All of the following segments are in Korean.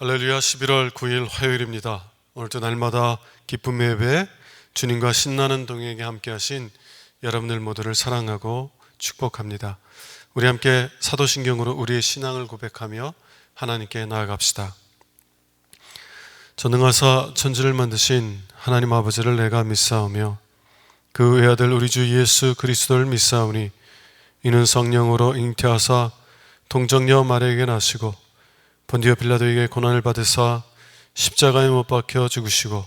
할렐루야. 11월 9일 화요일입니다. 오늘도 날마다 기쁨의 예배, 주님과 신나는 동행에 함께 하신 여러분들 모두를 사랑하고 축복합니다. 우리 함께 사도신경으로 우리의 신앙을 고백하며 하나님께 나아갑시다. 전능하사 천지를 만드신 하나님 아버지를 내가 믿사오며 그 외아들 우리 주 예수 그리스도를 믿사오니 이는 성령으로 잉태하사 동정녀 마리아에게 나시고 본디오 빌라도에게 고난을 받으사 십자가에 못 박혀 죽으시고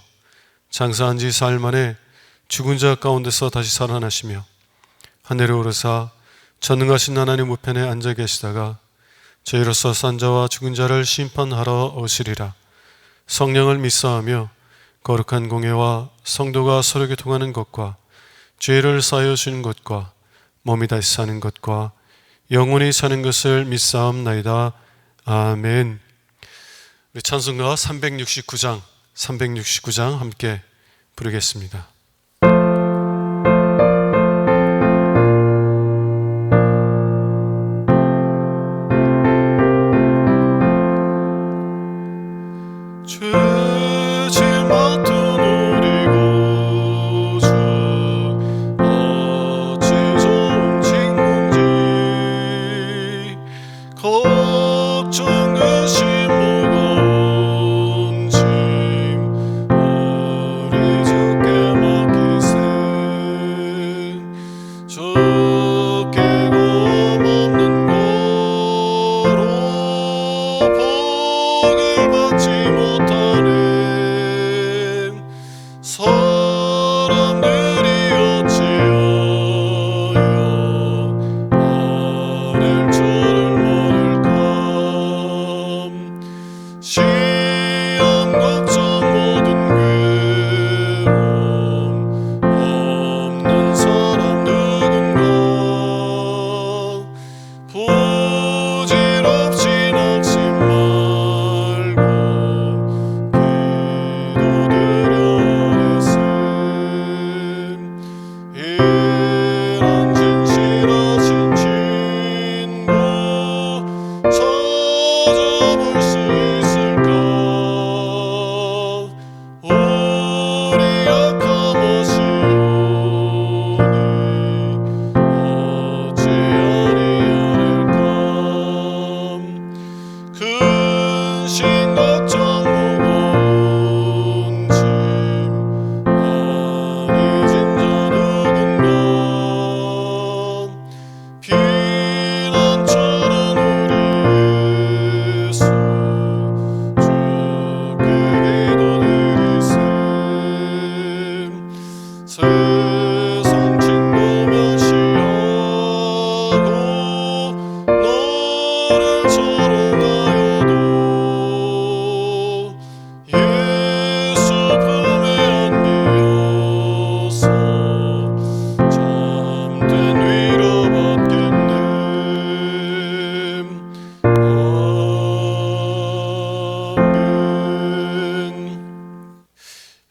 장사한 지 사흘 만에 죽은 자 가운데서 다시 살아나시며 하늘에 오르사 전능하신 하나님 우편에 앉아 계시다가 저희로서 산 자와 죽은 자를 심판하러 오시리라. 성령을 믿사하며 거룩한 공예와 성도가 서로 교통하는 것과 죄를 사하여 주는 것과 몸이 다시 사는 것과 영원히 사는 것을 믿사옵나이다. 아멘. 우리 찬송가 369장 함께 부르겠습니다.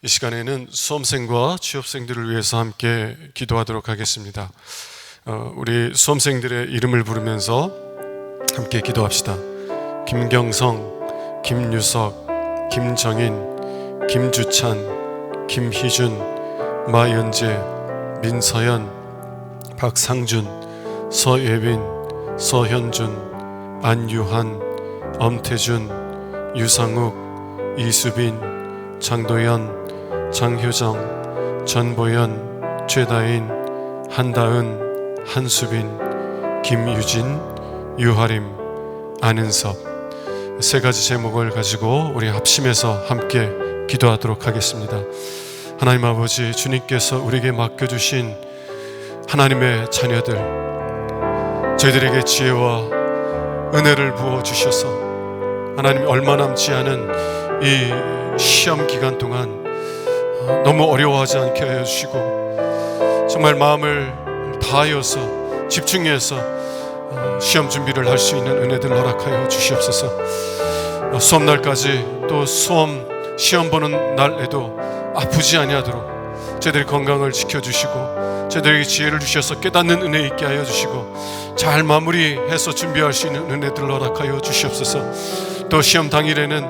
이 시간에는 수험생과 취업생들을 위해서 함께 기도하도록 하겠습니다. 우리 수험생들의 이름을 부르면서 함께 기도합시다. 김경성, 김유석, 김정인, 김주찬, 김희준, 마연재, 민서연, 박상준, 서예빈, 서현준, 안유한, 엄태준, 유상욱, 이수빈, 장도연, 장효정, 전보연, 최다인, 한다은, 한수빈, 김유진, 유하림, 안은섭, 세 가지 제목을 가지고 우리 합심해서 함께 기도하도록 하겠습니다. 하나님 아버지, 주님께서 우리에게 맡겨주신 하나님의 자녀들, 저희들에게 지혜와 은혜를 부어주셔서 하나님 얼마 남지 않은 이 시험 기간 동안 너무 어려워하지 않게 하여 주시고 정말 마음을 다하여서 집중해서 시험 준비를 할 수 있는 은혜들을 허락하여 주시옵소서. 수업날까지 또 시험 보는 날에도 아프지 아니하도록 저희들의 건강을 지켜주시고 저희들에게 지혜를 주셔서 깨닫는 은혜 있게 하여 주시고 잘 마무리해서 준비할 수 있는 은혜들을 허락하여 주시옵소서. 또 시험 당일에는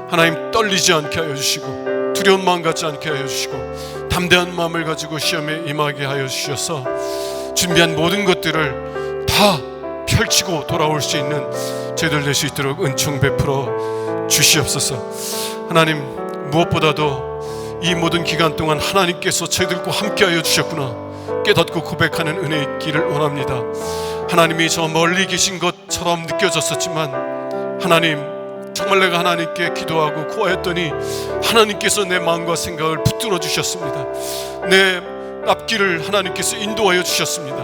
하나님 떨리지 않게 하여 주시고 두려운 마음 갖지 않게 하여 주시고 담대한 마음을 가지고 시험에 임하게 하여 주셔서 준비한 모든 것들을 다 펼치고 돌아올 수 있는 저희들 될 수 있도록 은총 베풀어 주시옵소서. 하나님, 무엇보다도 이 모든 기간 동안 하나님께서 저희들과 함께 하여 주셨구나 깨닫고 고백하는 은혜 있기를 원합니다. 하나님이 저 멀리 계신 것처럼 느껴졌었지만 하나님, 정말 내가 하나님께 기도하고 구하였더니 하나님께서 내 마음과 생각을 붙들어 주셨습니다. 내 앞길을 하나님께서 인도하여 주셨습니다.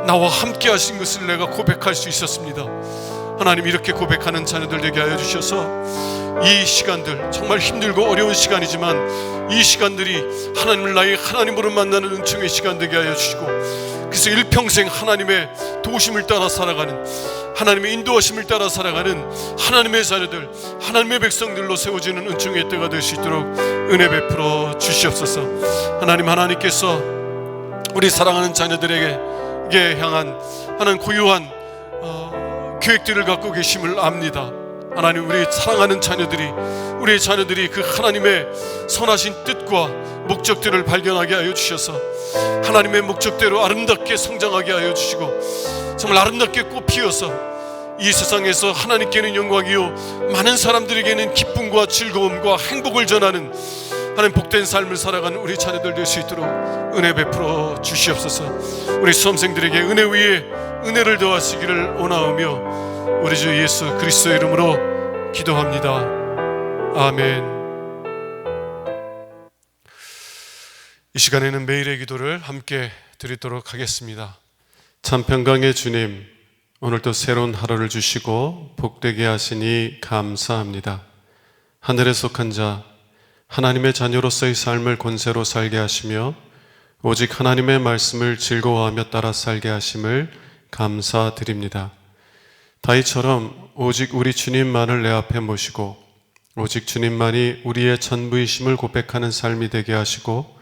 나와 함께 하신 것을 내가 고백할 수 있었습니다. 하나님, 이렇게 고백하는 자녀들 되게 하여 주셔서 이 시간들, 정말 힘들고 어려운 시간이지만 이 시간들이 하나님을 나의 하나님으로 만나는 은총의 시간 되게 하여 주시고, 그래서 일평생 하나님의 도우심을 따라 살아가는, 하나님의 인도하심을 따라 살아가는 하나님의 자녀들, 하나님의 백성들로 세워지는 은총의 때가 될 수 있도록 은혜 베풀어 주시옵소서. 하나님, 하나님께서 우리 사랑하는 자녀들에게 향한 하나님 고유한 계획들을 갖고 계심을 압니다. 하나님, 우리 사랑하는 자녀들이, 우리의 자녀들이 그 하나님의 선하신 뜻과 목적들을 발견하게 하여 주셔서 하나님의 목적대로 아름답게 성장하게 하여 주시고 정말 아름답게 꽃 피어서 이 세상에서 하나님께는 영광이요 많은 사람들에게는 기쁨과 즐거움과 행복을 전하는 하나님 복된 삶을 살아가는 우리 자녀들 될 수 있도록 은혜 베풀어 주시옵소서. 우리 수험생들에게 은혜 위에 은혜를 더하시기를 원하오며 우리 주 예수 그리스도의 이름으로 기도합니다. 아멘. 이 시간에는 매일의 기도를 함께 드리도록 하겠습니다. 참 평강의 주님, 오늘도 새로운 하루를 주시고 복되게 하시니 감사합니다. 하늘에 속한 자, 하나님의 자녀로서의 삶을 권세로 살게 하시며 오직 하나님의 말씀을 즐거워하며 따라 살게 하심을 감사드립니다. 다윗처럼 오직 우리 주님만을 내 앞에 모시고 오직 주님만이 우리의 전부이심을 고백하는 삶이 되게 하시고,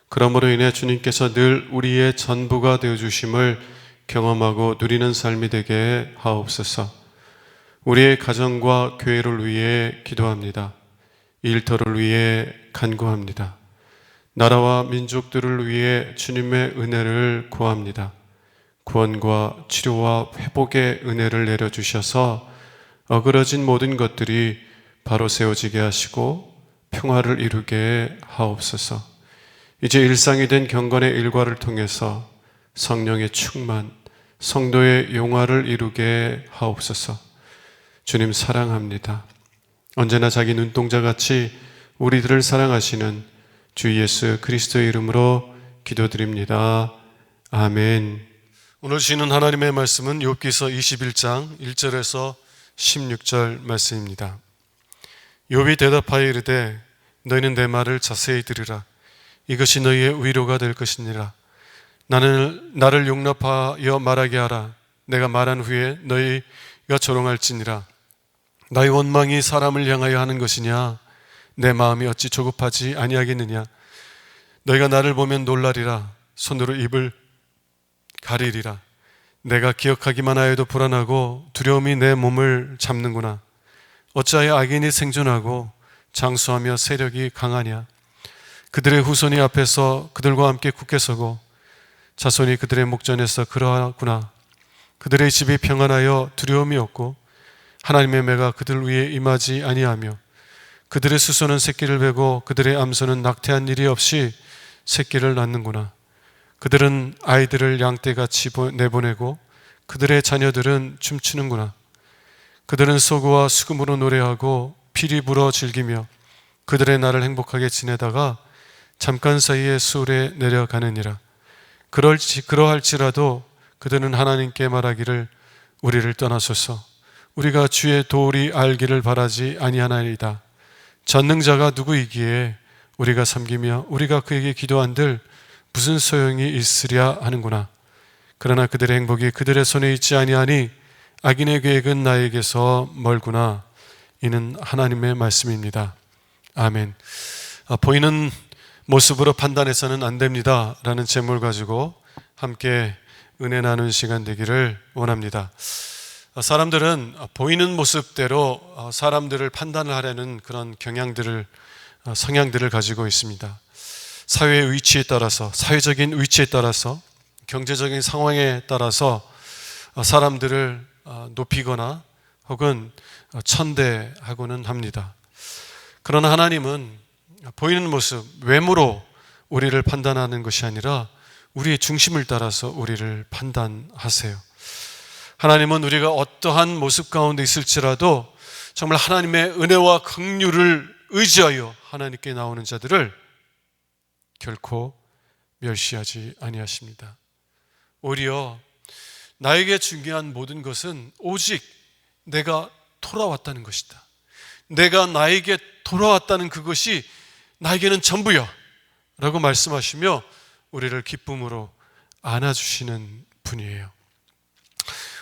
그러므로 인해 주님께서 늘 우리의 전부가 되어주심을 경험하고 누리는 삶이 되게 하옵소서. 우리의 가정과 교회를 위해 기도합니다. 일터를 위해 간구합니다. 나라와 민족들을 위해 주님의 은혜를 구합니다. 구원과 치료와 회복의 은혜를 내려주셔서 어그러진 모든 것들이 바로 세워지게 하시고 평화를 이루게 하옵소서. 이제 일상이 된 경건의 일과를 통해서 성령의 충만, 성도의 용화를 이루게 하옵소서. 주님 사랑합니다. 언제나 자기 눈동자같이 우리들을 사랑하시는 주 예수 그리스도의 이름으로 기도드립니다. 아멘. 오늘 주시는 하나님의 말씀은 욥기서 21장 1절에서 16절 말씀입니다. 욥이 대답하여 이르되 너희는 내 말을 자세히 들으라. 이것이 너희의 위로가 될 것이니라. 나를 용납하여 말하게 하라. 내가 말한 후에 너희가 조롱할지니라. 나의 원망이 사람을 향하여 하는 것이냐? 내 마음이 어찌 조급하지 아니하겠느냐? 너희가 나를 보면 놀라리라. 손으로 입을 가리리라. 내가 기억하기만 하여도 불안하고 두려움이 내 몸을 잡는구나. 어찌하여 악인이 생존하고 장수하며 세력이 강하냐? 그들의 후손이 앞에서 그들과 함께 굳게 서고 자손이 그들의 목전에서 그러하구나. 그들의 집이 평안하여 두려움이 없고 하나님의 매가 그들 위에 임하지 아니하며 그들의 수소는 새끼를 베고 그들의 암소는 낙태한 일이 없이 새끼를 낳는구나. 그들은 아이들을 양떼같이 내보내고 그들의 자녀들은 춤추는구나. 그들은 소고와 수금으로 노래하고 피리 불어 즐기며 그들의 날을 행복하게 지내다가 잠깐 사이에 수월에 내려가느니라. 그러할지라도 그들은 하나님께 말하기를 우리를 떠나소서. 우리가 주의 도울이 알기를 바라지 아니하나이다. 전능자가 누구이기에 우리가 섬기며 우리가 그에게 기도한들 무슨 소용이 있으랴 하는구나. 그러나 그들의 행복이 그들의 손에 있지 아니하니 악인의 계획은 나에게서 멀구나. 이는 하나님의 말씀입니다. 아멘. 보이는 모습으로 판단해서는 안 됩니다 라는 제목을 가지고 함께 은혜 나누는 시간 되기를 원합니다. 사람들은 보이는 모습대로 사람들을 판단을 하려는 그런 성향들을 가지고 있습니다. 사회의 위치에 따라서, 사회적인 위치에 따라서, 경제적인 상황에 따라서 사람들을 높이거나 혹은 천대하고는 합니다. 그러나 하나님은 보이는 모습, 외모로 우리를 판단하는 것이 아니라 우리의 중심을 따라서 우리를 판단하세요. 하나님은 우리가 어떠한 모습 가운데 있을지라도 정말 하나님의 은혜와 긍휼을 의지하여 하나님께 나오는 자들을 결코 멸시하지 아니하십니다. 오히려 나에게 중요한 모든 것은 오직 내가 돌아왔다는 것이다. 내가 나에게 돌아왔다는 그것이 나에게는 전부야 라고 말씀하시며 우리를 기쁨으로 안아주시는 분이에요.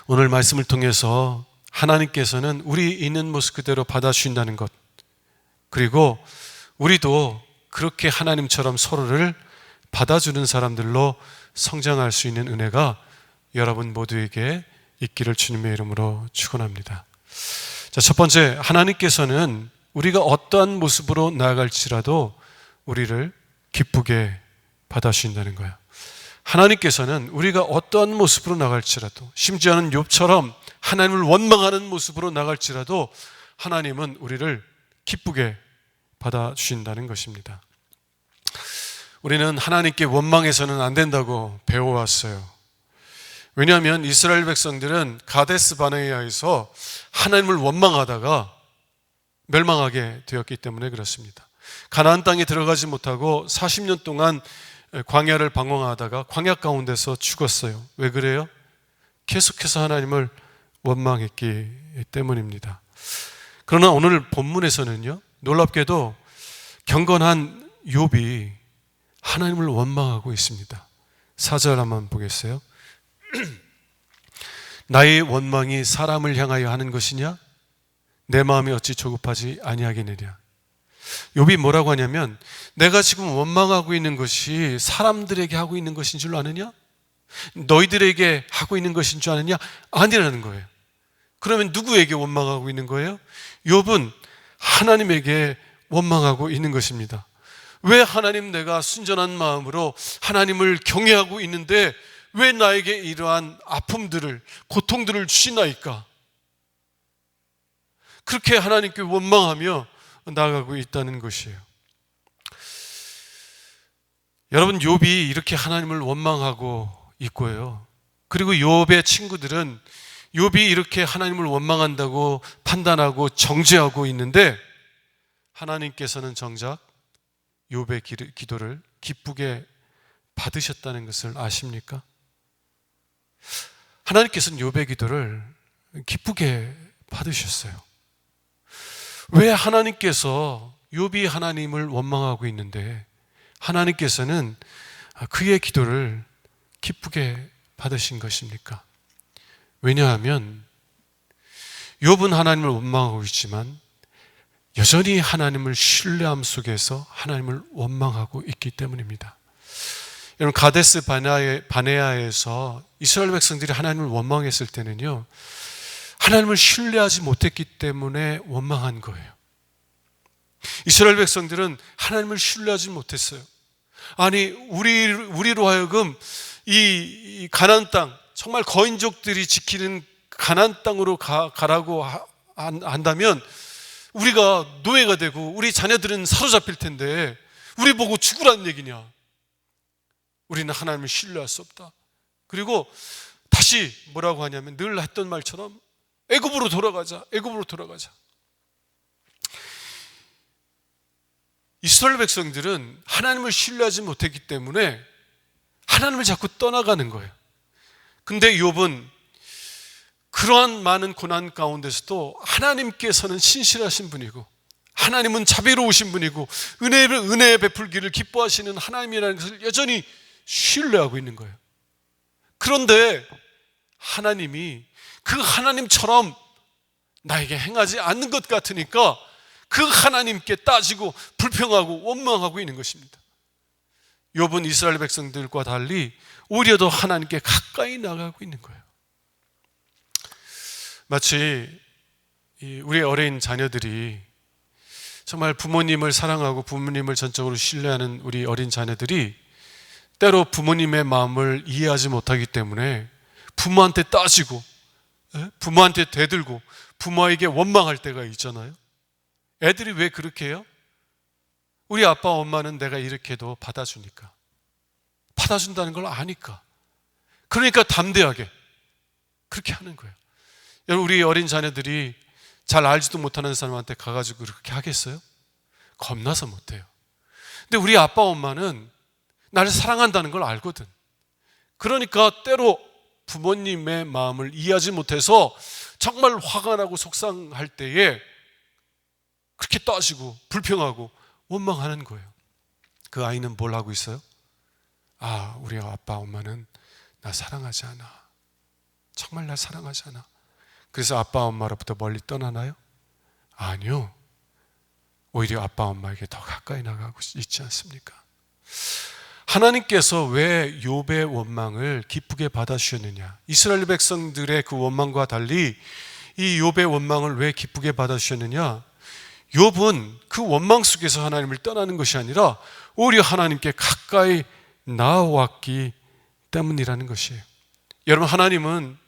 오늘 말씀을 통해서 하나님께서는 우리 있는 모습 그대로 받아주신다는 것, 그리고 우리도 그렇게 하나님처럼 서로를 받아주는 사람들로 성장할 수 있는 은혜가 여러분 모두에게 있기를 주님의 이름으로 축원합니다. 자, 첫 번째, 하나님께서는 우리가 어떠한 모습으로 나아갈지라도 우리를 기쁘게 받아주신다는 거예요. 하나님께서는 우리가 어떠한 모습으로 나갈지라도, 심지어는 욥처럼 하나님을 원망하는 모습으로 나갈지라도 하나님은 우리를 기쁘게 받아주신다는 것입니다. 우리는 하나님께 원망해서는 안 된다고 배워왔어요. 왜냐하면 이스라엘 백성들은 가데스 바네아에서 하나님을 원망하다가 멸망하게 되었기 때문에 그렇습니다. 가나안 땅에 들어가지 못하고 40년 동안 광야를 방황하다가 광야 가운데서 죽었어요. 왜 그래요? 계속해서 하나님을 원망했기 때문입니다. 그러나 오늘 본문에서는요, 놀랍게도 경건한 욥이 하나님을 원망하고 있습니다. 4절 한번 보겠어요. 나의 원망이 사람을 향하여 하는 것이냐? 내 마음이 어찌 조급하지 아니하겠느냐? 욥이 뭐라고 하냐면, 내가 지금 원망하고 있는 것이 사람들에게 하고 있는 것인 줄 아느냐? 너희들에게 하고 있는 것인 줄 아느냐? 아니라는 거예요. 그러면 누구에게 원망하고 있는 거예요? 욥은 하나님에게 원망하고 있는 것입니다. 왜 하나님, 내가 순전한 마음으로 하나님을 경외하고 있는데 왜 나에게 이러한 아픔들을, 고통들을 주시나이까? 그렇게 하나님께 원망하며 나아가고 있다는 것이에요. 여러분, 욥이 이렇게 하나님을 원망하고 있고요. 그리고 욥의 친구들은 욥이 이렇게 하나님을 원망한다고 판단하고 정죄하고 있는데 하나님께서는 정작 욥의 기도를 기쁘게 받으셨다는 것을 아십니까? 하나님께서는 욥의 기도를 기쁘게 받으셨어요. 왜 하나님께서 욥이 하나님을 원망하고 있는데 하나님께서는 그의 기도를 기쁘게 받으신 것입니까? 왜냐하면 욥은 하나님을 원망하고 있지만 여전히 하나님을 신뢰함 속에서 하나님을 원망하고 있기 때문입니다. 여러분, 가데스 바네아에서 이스라엘 백성들이 하나님을 원망했을 때는요, 하나님을 신뢰하지 못했기 때문에 원망한 거예요. 이스라엘 백성들은 하나님을 신뢰하지 못했어요. 아니, 우리로 하여금 이 가나안 땅, 정말 거인족들이 지키는 가나안 땅으로 가라고 한다면 우리가 노예가 되고 우리 자녀들은 사로잡힐 텐데 우리 보고 죽으라는 얘기냐? 우리는 하나님을 신뢰할 수 없다. 그리고 다시 뭐라고 하냐면 늘 했던 말처럼 애굽으로 돌아가자, 애굽으로 돌아가자. 이스라엘 백성들은 하나님을 신뢰하지 못했기 때문에 하나님을 자꾸 떠나가는 거예요. 근데 욥은 그러한 많은 고난 가운데서도 하나님께서는 신실하신 분이고 하나님은 자비로우신 분이고 은혜 베풀기를 기뻐하시는 하나님이라는 것을 여전히 신뢰하고 있는 거예요. 그런데 하나님이 그 하나님처럼 나에게 행하지 않는 것 같으니까 그 하나님께 따지고 불평하고 원망하고 있는 것입니다. 욥은 이스라엘 백성들과 달리 오히려 더 하나님께 가까이 나가고 있는 거예요. 마치 우리 어린 자녀들이 정말 부모님을 사랑하고 부모님을 전적으로 신뢰하는 우리 어린 자녀들이 때로 부모님의 마음을 이해하지 못하기 때문에 부모한테 따지고 부모한테 대들고 부모에게 원망할 때가 있잖아요. 애들이 왜 그렇게 해요? 우리 아빠 엄마는 내가 이렇게 해도 받아주니까, 받아준다는 걸 아니까, 그러니까 담대하게 그렇게 하는 거예요. 여러분, 우리 어린 자녀들이 잘 알지도 못하는 사람한테 가가지고 그렇게 하겠어요? 겁나서 못해요. 근데 우리 아빠 엄마는 나를 사랑한다는 걸 알거든. 그러니까 때로 부모님의 마음을 이해하지 못해서 정말 화가 나고 속상할 때에 그렇게 따지고 불평하고 원망하는 거예요. 그 아이는 뭘 하고 있어요? 아, 우리 아빠 엄마는 나 사랑하지 않아. 정말 나 사랑하지 않아. 그래서 아빠 엄마로부터 멀리 떠나나요? 아니요. 오히려 아빠 엄마에게 더 가까이 나가고 있지 않습니까? 하나님께서 왜 욥의 원망을 기쁘게 받아주셨느냐? 이스라엘 백성들의 그 원망과 달리 이 욥의 원망을 왜 기쁘게 받아주셨느냐? 욥은 그 원망 속에서 하나님을 떠나는 것이 아니라 오히려 하나님께 가까이 나아왔기 때문이라는 것이에요. 여러분, 하나님은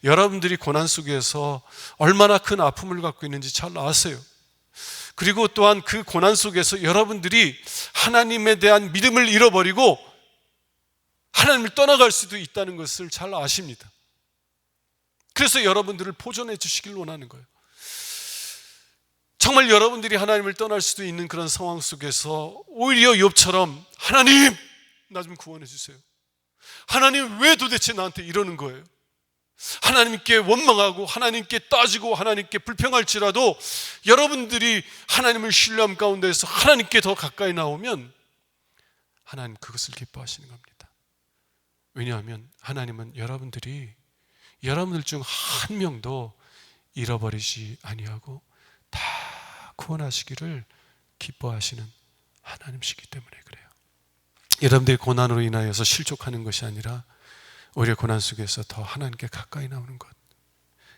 여러분들이 고난 속에서 얼마나 큰 아픔을 갖고 있는지 잘 아세요. 그리고 또한 그 고난 속에서 여러분들이 하나님에 대한 믿음을 잃어버리고 하나님을 떠나갈 수도 있다는 것을 잘 아십니다. 그래서 여러분들을 보존해 주시길 원하는 거예요. 정말 여러분들이 하나님을 떠날 수도 있는 그런 상황 속에서 오히려 욥처럼 하나님, 나 좀 구원해 주세요. 하나님, 왜 도대체 나한테 이러는 거예요? 하나님께 원망하고 하나님께 따지고 하나님께 불평할지라도 여러분들이 하나님을 신뢰함 가운데서 하나님께 더 가까이 나오면 하나님 그것을 기뻐하시는 겁니다. 왜냐하면 하나님은 여러분들 중 한 명도 잃어버리지 아니하고 다 구원하시기를 기뻐하시는 하나님이시기 때문에 그래요. 여러분들이 고난으로 인하여서 실족하는 것이 아니라 오히려 고난 속에서 더 하나님께 가까이 나오는 것.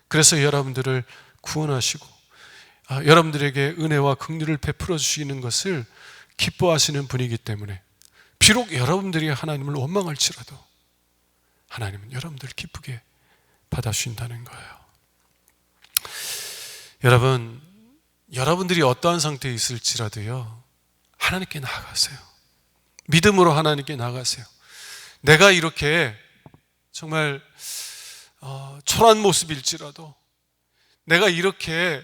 그래서 여러분들을 구원하시고 여러분들에게 은혜와 긍휼을 베풀어 주시는 것을 기뻐하시는 분이기 때문에 비록 여러분들이 하나님을 원망할지라도 하나님은 여러분들을 기쁘게 받아주신다는 거예요. 여러분, 여러분들이 어떠한 상태에 있을지라도요, 하나님께 나아가세요. 믿음으로 하나님께 나아가세요. 내가 이렇게 정말 초라한 모습일지라도, 내가 이렇게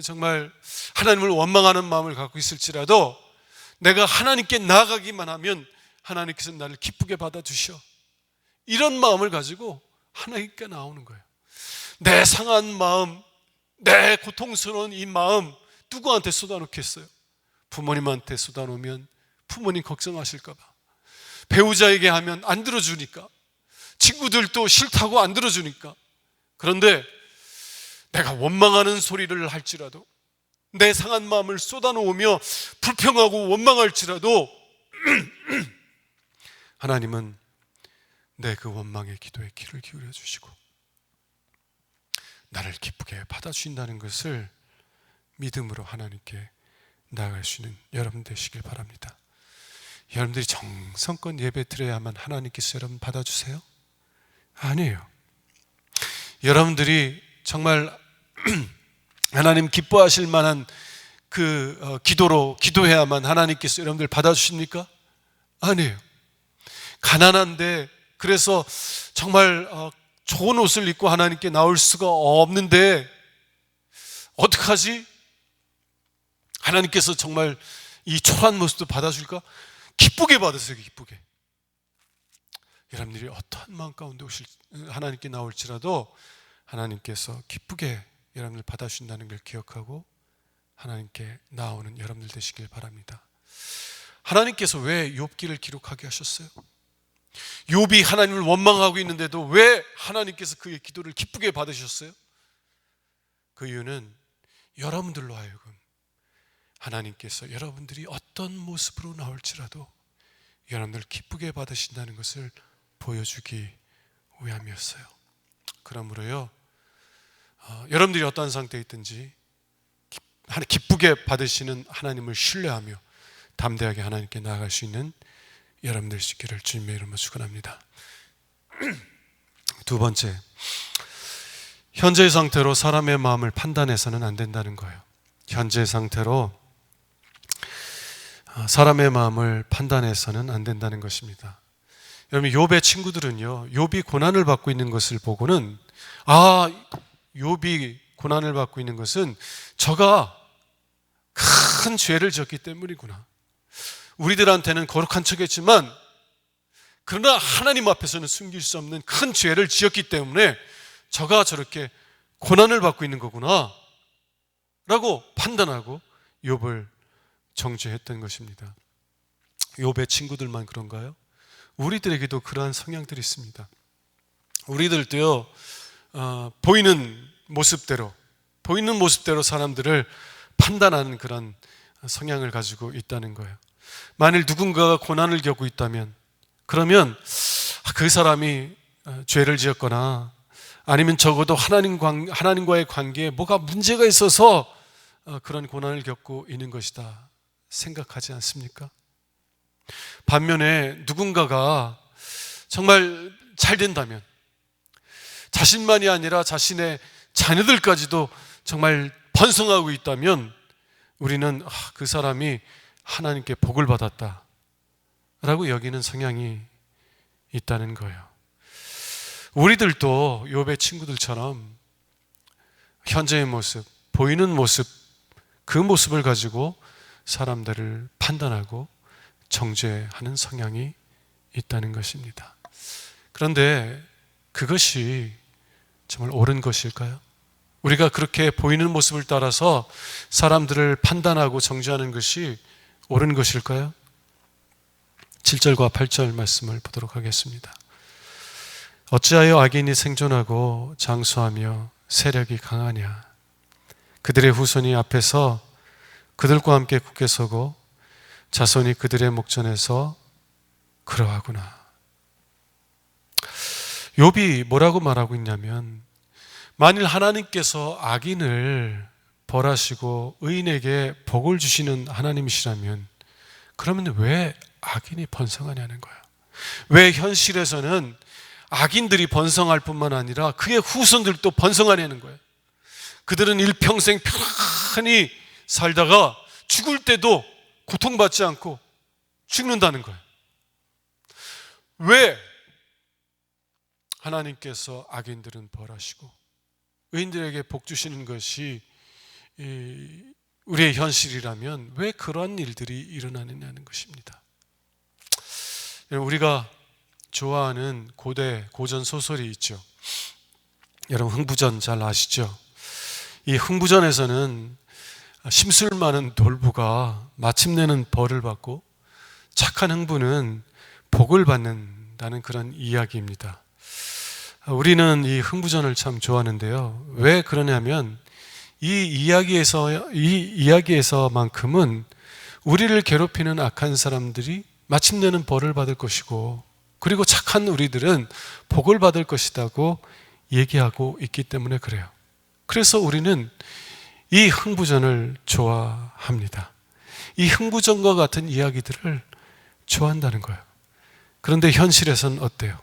정말 하나님을 원망하는 마음을 갖고 있을지라도 내가 하나님께 나아가기만 하면 하나님께서 나를 기쁘게 받아주셔. 이런 마음을 가지고 하나님께 나오는 거예요. 내 상한 마음, 내 고통스러운 이 마음 누구한테 쏟아놓겠어요? 부모님한테 쏟아놓으면 부모님 걱정하실까 봐, 배우자에게 하면 안 들어주니까, 친구들도 싫다고 안 들어주니까. 그런데 내가 원망하는 소리를 할지라도, 내 상한 마음을 쏟아놓으며 불평하고 원망할지라도 하나님은 내 그 원망의 기도에 귀를 기울여 주시고 나를 기쁘게 받아주신다는 것을 믿음으로 하나님께 나아갈 수 있는 여러분 되시길 바랍니다. 여러분들이 정성껏 예배 드려야만 하나님께서 여러분 받아주세요? 아니에요. 여러분들이 정말 하나님 기뻐하실 만한 그 기도로 기도해야만 하나님께서 여러분들 받아주십니까? 아니에요. 가난한데, 그래서 정말 좋은 옷을 입고 하나님께 나올 수가 없는데 어떡하지? 하나님께서 정말 이 초라한 모습도 받아줄까? 기쁘게 받으세요. 기쁘게. 여러분들이 어떠한 마음 가운데 하나님께 나올지라도 하나님께서 기쁘게 여러분을 받아주신다는 걸 기억하고 하나님께 나오는 여러분들 되시길 바랍니다. 하나님께서 왜 욥기를 기록하게 하셨어요? 욥이 하나님을 원망하고 있는데도 왜 하나님께서 그의 기도를 기쁘게 받으셨어요? 그 이유는 여러분들로 하여금 하나님께서 여러분들이 어떤 모습으로 나올지라도 여러분들 기쁘게 받으신다는 것을 보여주기 위함이었어요. 그러므로요, 여러분들이 어떠한 상태에 있든지 기쁘게 받으시는 하나님을 신뢰하며 담대하게 하나님께 나아갈 수 있는 여러분들 있기를 주님의 이름으로 축원합니다. 두 번째, 현재의 상태로 사람의 마음을 판단해서는 안 된다는 거예요. 현재의 상태로 사람의 마음을 판단해서는 안 된다는 것입니다. 여러분, 욥의 친구들은요, 욥이 고난을 받고 있는 것을 보고는 욥이 고난을 받고 있는 것은 저가 큰 죄를 지었기 때문이구나. 우리들한테는 거룩한 척했지만 그러나 하나님 앞에서는 숨길 수 없는 큰 죄를 지었기 때문에 저가 저렇게 고난을 받고 있는 거구나 라고 판단하고 욥을 정죄했던 것입니다. 욥의 친구들만 그런가요? 우리들에게도 그러한 성향들이 있습니다. 우리들도요, 보이는 모습대로 사람들을 판단하는 그런 성향을 가지고 있다는 거예요. 만일 누군가가 고난을 겪고 있다면 그러면 그 사람이 죄를 지었거나 아니면 적어도 하나님과의 관계에 뭐가 문제가 있어서 그런 고난을 겪고 있는 것이다 생각하지 않습니까? 반면에 누군가가 정말 잘 된다면 자신만이 아니라 자신의 자녀들까지도 정말 번성하고 있다면 우리는 그 사람이 하나님께 복을 받았다 라고 여기는 성향이 있다는 거예요. 우리들도 욥의 친구들처럼 현재의 모습, 보이는 모습, 그 모습을 가지고 사람들을 판단하고 정죄하는 성향이 있다는 것입니다. 그런데 그것이 정말 옳은 것일까요? 우리가 그렇게 보이는 모습을 따라서 사람들을 판단하고 정죄하는 것이 옳은 것일까요? 7절과 8절 말씀을 보도록 하겠습니다. 어찌하여 악인이 생존하고 장수하며 세력이 강하냐? 그들의 후손이 앞에서 그들과 함께 굳게 서고 자손이 그들의 목전에서 그러하구나. 욥이 뭐라고 말하고 있냐면, 만일 하나님께서 악인을 벌하시고 의인에게 복을 주시는 하나님이시라면 그러면 왜 악인이 번성하냐는 거예요. 왜 현실에서는 악인들이 번성할 뿐만 아니라 그의 후손들도 번성하냐는 거예요. 그들은 일평생 편안히 살다가 죽을 때도 고통받지 않고 죽는다는 거예요. 왜 하나님께서 악인들은 벌하시고 의인들에게 복 주시는 것이 우리의 현실이라면 왜 그런 일들이 일어나느냐는 것입니다. 우리가 좋아하는 고전 소설이 있죠. 여러분, 흥부전 잘 아시죠? 이 흥부전에서는 심술 많은 놀부가 마침내는 벌을 받고 착한 흥부는 복을 받는다는 그런 이야기입니다. 우리는 이 흥부전을 참 좋아하는데요. 왜 그러냐면 이 이야기에서만큼은 우리를 괴롭히는 악한 사람들이 마침내는 벌을 받을 것이고, 그리고 착한 우리들은 복을 받을 것이라고 얘기하고 있기 때문에 그래요. 그래서 우리는 이 흥부전을 좋아합니다. 이 흥부전과 같은 이야기들을 좋아한다는 거예요. 그런데 현실에서는 어때요?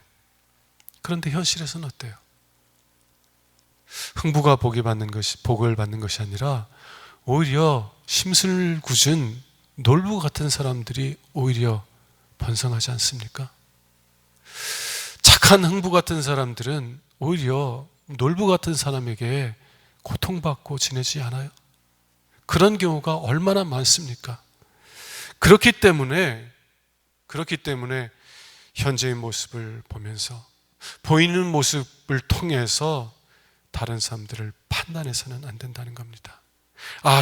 흥부가 복을 받는 것이 아니라 오히려 심술궂은 놀부 같은 사람들이 오히려 번성하지 않습니까? 착한 흥부 같은 사람들은 오히려 놀부 같은 사람에게 고통받고 지내지 않아요? 그런 경우가 얼마나 많습니까? 그렇기 때문에 현재의 모습을 보면서 보이는 모습을 통해서 다른 사람들을 판단해서는 안 된다는 겁니다.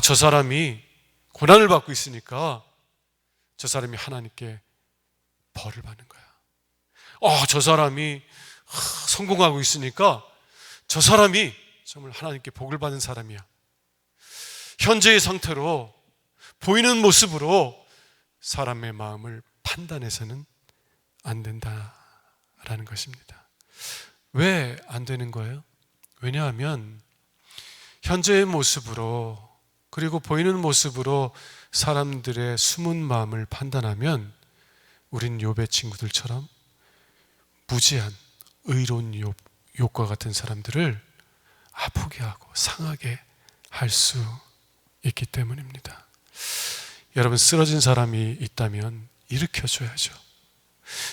저 사람이 고난을 받고 있으니까 저 사람이 하나님께 벌을 받는 거야. 저 사람이 성공하고 있으니까 저 사람이 정말 하나님께 복을 받은 사람이야. 현재의 상태로 보이는 모습으로 사람의 마음을 판단해서는 안 된다라는 것입니다. 왜 안 되는 거예요? 왜냐하면 현재의 모습으로, 그리고 보이는 모습으로 사람들의 숨은 마음을 판단하면 우린 욥의 친구들처럼 무지한 의로운 욥과 같은 사람들을 아프게 하고 상하게 할 수 있기 때문입니다. 여러분, 쓰러진 사람이 있다면 일으켜줘야죠.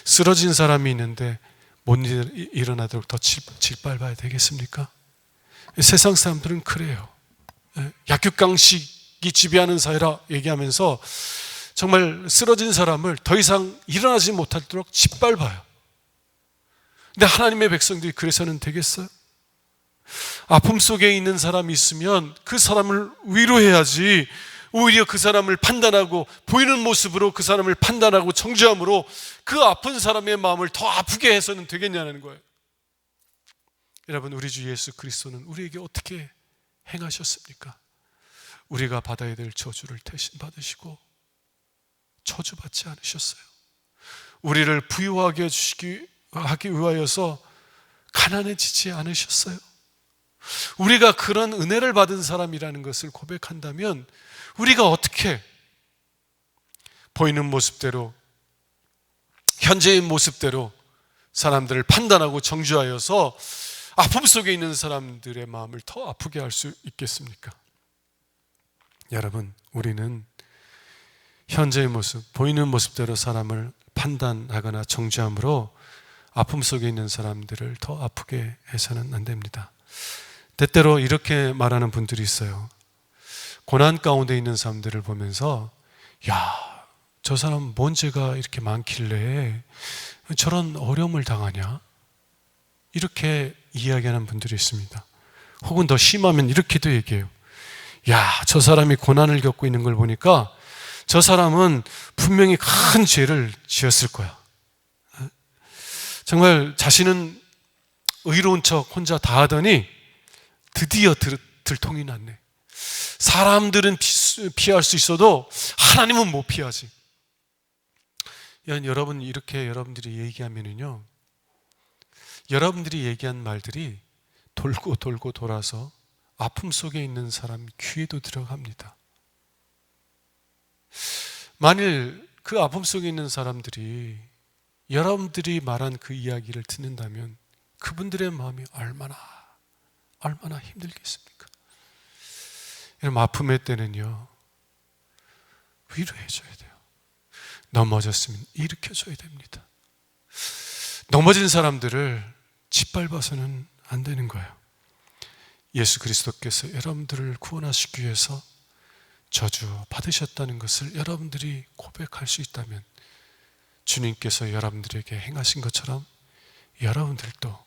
쓰러진 사람이 있는데 못 일어나도록 더 짓밟아야 되겠습니까? 세상 사람들은 그래요. 약육강식이 지배하는 사회라 얘기하면서 정말 쓰러진 사람을 더 이상 일어나지 못하도록 짓밟아요. 근데 하나님의 백성들이 그래서는 되겠어요? 아픔 속에 있는 사람이 있으면 그 사람을 위로해야지, 오히려 그 사람을 판단하고 보이는 모습으로 그 사람을 판단하고 정죄함으로 그 아픈 사람의 마음을 더 아프게 해서는 되겠냐는 거예요. 여러분, 우리 주 예수 그리스도는 우리에게 어떻게 행하셨습니까? 우리가 받아야 될 저주를 대신 받으시고 저주받지 않으셨어요. 우리를 부유하게 하기 위하여서 가난해지지 않으셨어요. 우리가 그런 은혜를 받은 사람이라는 것을 고백한다면 우리가 어떻게 보이는 모습대로, 현재의 모습대로 사람들을 판단하고 정죄하여서 아픔 속에 있는 사람들의 마음을 더 아프게 할 수 있겠습니까? 여러분, 우리는 현재의 모습, 보이는 모습대로 사람을 판단하거나 정죄함으로 아픔 속에 있는 사람들을 더 아프게 해서는 안 됩니다. 때때로 이렇게 말하는 분들이 있어요. 고난 가운데 있는 사람들을 보면서, 야, 저 사람 뭔 죄가 이렇게 많길래 저런 어려움을 당하냐? 이렇게 이야기하는 분들이 있습니다. 혹은 더 심하면 이렇게도 얘기해요. 야, 저 사람이 고난을 겪고 있는 걸 보니까 저 사람은 분명히 큰 죄를 지었을 거야. 정말 자신은 의로운 척 혼자 다 하더니 드디어 들통이 났네. 사람들은 피할 수 있어도 하나님은 못 피하지. 여러분, 이렇게 여러분들이 얘기하면은요, 여러분들이 얘기한 말들이 돌고 돌고 돌아서 아픔 속에 있는 사람 귀에도 들어갑니다. 만일 그 아픔 속에 있는 사람들이 여러분들이 말한 그 이야기를 듣는다면 그분들의 마음이 얼마나 힘들겠습니까? 여러분, 아픔의 때는요, 위로해줘야 돼요. 넘어졌으면 일으켜줘야 됩니다. 넘어진 사람들을 짓밟아서는 안 되는 거예요. 예수 그리스도께서 여러분들을 구원하시기 위해서 저주 받으셨다는 것을 여러분들이 고백할 수 있다면 주님께서 여러분들에게 행하신 것처럼 여러분들도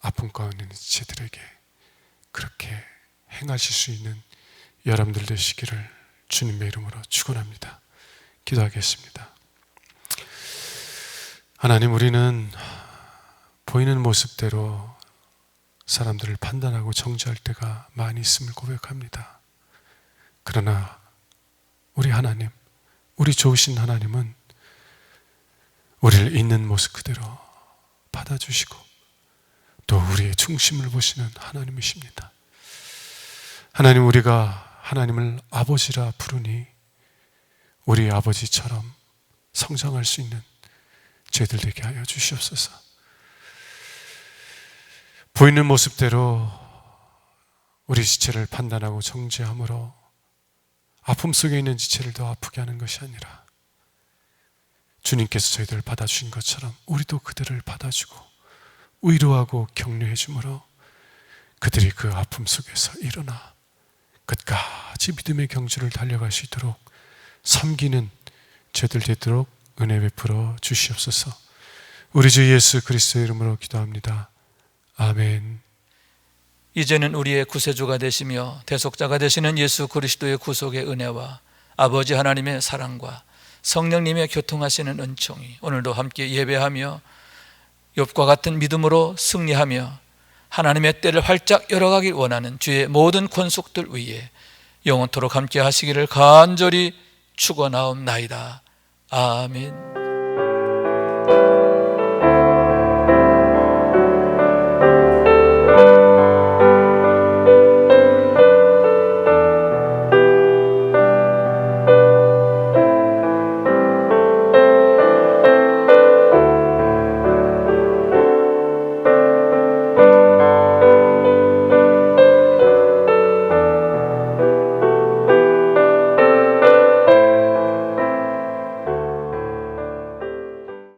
아픔 가운데 있는 지체들에게 그렇게 행하실 수 있는 여러분들 되시기를 주님의 이름으로 축원합니다. 기도하겠습니다. 하나님, 우리는 보이는 모습대로 사람들을 판단하고 정죄할 때가 많이 있음을 고백합니다. 그러나 우리 하나님, 우리 좋으신 하나님은 우리를 있는 모습 그대로 받아주시고 또 우리의 중심을 보시는 하나님이십니다. 하나님, 우리가 하나님을 아버지라 부르니 우리 아버지처럼 성장할 수 있는 죄들 되게 하여 주시옵소서. 보이는 모습대로 우리 지체를 판단하고 정죄함으로 아픔 속에 있는 지체를 더 아프게 하는 것이 아니라 주님께서 저희들을 받아주신 것처럼 우리도 그들을 받아주고 위로하고 격려해 주므로 그들이 그 아픔 속에서 일어나 끝까지 믿음의 경주를 달려갈 수 있도록 섬기는 저희들 되도록 은혜 베풀어 주시옵소서. 우리 주 예수 그리스도의 이름으로 기도합니다. 아멘. 이제는 우리의 구세주가 되시며 대속자가 되시는 예수 그리스도의 구속의 은혜와 아버지 하나님의 사랑과 성령님의 교통하시는 은총이 오늘도 함께 예배하며 욥과 같은 믿음으로 승리하며 하나님의 때를 활짝 열어가길 원하는 주의 모든 권속들 위에 영원토록 함께 하시기를 간절히 축원하옵나이다. 아멘.